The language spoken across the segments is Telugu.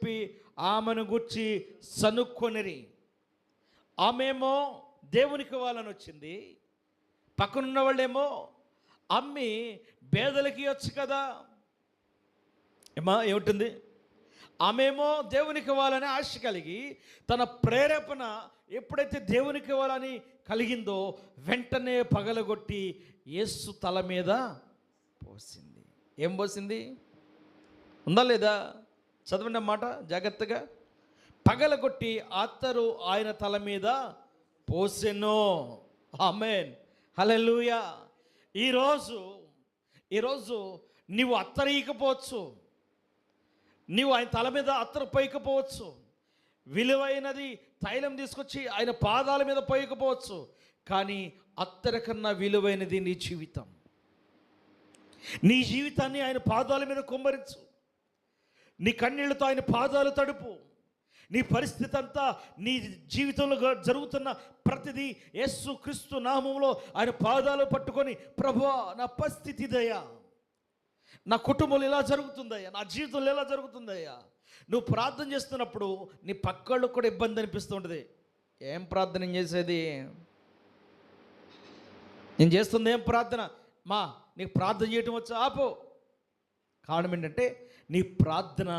చెప్పి ఆమెను గుర్చి సనుక్కొనిరి. ఆమెమో దేవునికి ఇవ్వాలని వచ్చింది, పక్కనున్న వాళ్ళేమో అమ్మి పేదలకి ఇవ్వచ్చు కదా. ఏమిటి, ఆమెమో దేవునికి ఇవ్వాలని ఆశ కలిగి తన ప్రేరేపణ ఎప్పుడైతే దేవునికి ఇవ్వాలని కలిగిందో వెంటనే పగలగొట్టి యేసు తల మీద పోసింది. ఏం పోసింది ఉందా లేదా? చదవండి అన్నమాట జాగ్రత్తగా. పగలగొట్టి అత్తరు ఆయన తల మీద పోసెను. ఆమేన్, హల్లెలూయా. ఈరోజు నీవు అత్తరీయకపోవచ్చు, నీవు ఆయన తల మీద అత్తరు పోయకపోవచ్చు, విలువైనది తైలం తీసుకొచ్చి ఆయన పాదాల మీద పోయకపోవచ్చు, కానీ అత్తర కన్నా విలువైనది నీ జీవితం. నీ జీవితాన్ని ఆయన పాదాల మీద కుమ్మరించు, నీ కన్నీళ్లతో ఆయన పాదాలు తడుపు. నీ పరిస్థితి అంతా, నీ జీవితంలో జరుగుతున్న ప్రతిదీ యేసు క్రీస్తు నామములో ఆయన పాదాలు పట్టుకొని, ప్రభువా నా పరిస్థితి ఇదయ్యా, నా కుటుంబంలో ఇలా జరుగుతుందయ్యా, నా జీవితంలో ఎలా జరుగుతుందయ్యా. నువ్వు ప్రార్థన చేస్తున్నప్పుడు నీ పక్కళ్ళకు కూడా ఇబ్బంది అనిపిస్తూ ఉంటుంది. ఏం ప్రార్థన చేసేది, నేను చేస్తుంది ఏం ప్రార్థన, నీకు ప్రార్థన చేయటం వచ్చా ఆపో. కారణం ఏంటంటే నీ ప్రార్థన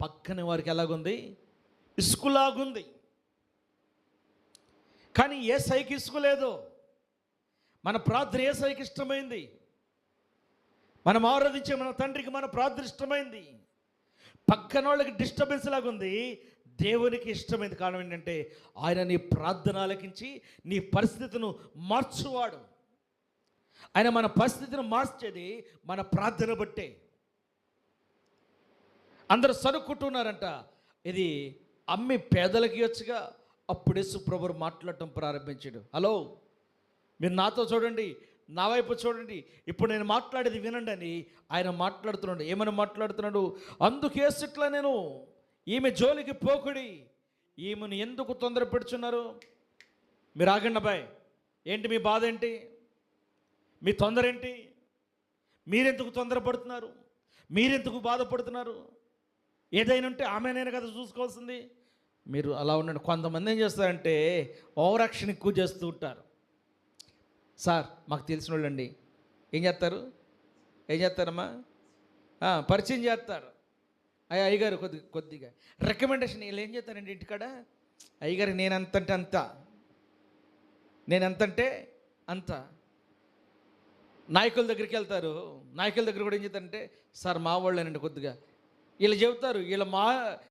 పక్కన వారికి ఎలాగుంది, ఇసుకులాగుంది. కానీ యేసయ్యకి ఇసుకు లేదు. మన ప్రార్థన యేసయ్యకి ఇష్టమైంది. మనం ఆరాధించే మన తండ్రికి మన ప్రార్థన ఇష్టమైంది. పక్కన వాళ్ళకి డిస్టర్బెన్స్ లాగుంది, దేవునికి ఇష్టమైంది. కారణం ఏంటంటే ఆయన నీ ప్రార్థన ఆలకించి నీ పరిస్థితిని మార్చువాడు. ఆయన మన పరిస్థితిని మార్చేది మన ప్రార్థన బట్టే. అందరూ సనుక్కుంటున్నారంట, ఇది అమ్మి పేదలకి ఇవ్వచ్చుగా. అప్పుడు యేసు ప్రభువు మాట్లాడటం ప్రారంభించాడు. హలో, మీరు నాతో చూడండి, నా వైపు చూడండి, ఇప్పుడు నేను మాట్లాడేది వినండి అని ఆయన మాట్లాడుతున్నాడు. ఏమని మాట్లాడుతున్నాడు? అందుకేసిట్లా నేను ఈమె జోలికి పోకుడి, ఈమెను ఎందుకు తొందర పెడుచున్నారు? మీరు ఆగండి అబ్బాయి, ఏంటి మీ బాధ ఏంటి, మీ తొందర ఏంటి, మీరెందుకు తొందరపడుతున్నారు, మీరెందుకు బాధపడుతున్నారు? ఏదైనా ఉంటే ఆమెనైనా కదా చూసుకోవాల్సింది. మీరు అలా ఉండండి. కొంతమంది ఏం చేస్తారంటే ఓవర్ యాక్షన్ ఎక్కువ చేస్తూ ఉంటారు. సార్ మాకు తెలిసిన వాళ్ళండి, ఏం చేస్తారమ్మా, పరిచయం చేస్తారు. అయ్యగారు కొద్దిగా రికమెండేషన్. వీళ్ళు ఏం చేస్తారండి ఇంటికాడ, అయ్యగారు నేనంతంటే అంత. నాయకుల దగ్గరికి వెళ్తారు, నాయకుల దగ్గర కూడా ఏం చేస్తారంటే, సార్ మా వాళ్ళేనండి కొద్దిగా, వీళ్ళు చెబుతారు, వీళ్ళ